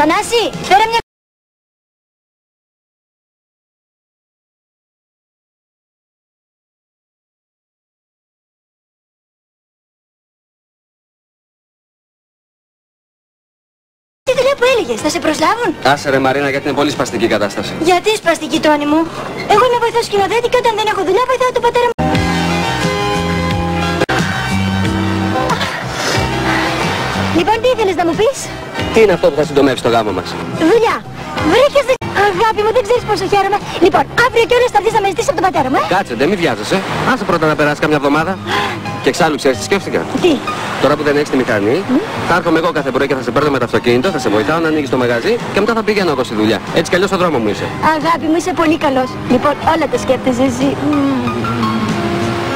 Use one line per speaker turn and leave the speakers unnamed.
Θανάση, φέρε μια... Τι δουλειά που έλεγες, θα σε προσλάβουν?
Άσε ρε Μαρίνα, γιατί είναι πολύ σπαστική η κατάσταση.
Γιατί σπαστική, Τόνι μου? Εγώ είμαι βοηθός σκηνοθέτη και όταν δεν έχω δουλειά βοηθάω τον πατέρα μου. Λοιπόν, τι ήθελες να μου πεις?
Τι είναι αυτό που θα συντομεύσει το γάμο μας?
Δουλειά. Βρήκες δουλειά. Αγάπη μου, δεν ξέρεις πόσο χαίρομαι. Λοιπόν, αύριο κιόλας θα έρθεις να με ζητήσεις από τον πατέρα μου,
Κάτσε, δεν μη βιάζεσαι. Άσε πρώτα να περάσει καμιά εβδομάδα. Και εξάλλου ξέρεις τι σκέφτηκα.
Τι?
Τώρα που δεν έχεις τη μηχανή, θα έρχομαι εγώ κάθε πρωί και θα σε παίρνω με το αυτοκίνητο, θα σε βοηθάω να ανοίγεις το μαγαζί και μετά θα πηγαίνω εγώ στη δουλειά. Έτσι κι αλλιώς στον δρόμο μου είσαι.
Αγάπη μου, είσαι πολύ καλός. Λοιπόν, όλα τα σκέφτεσαι εσύ.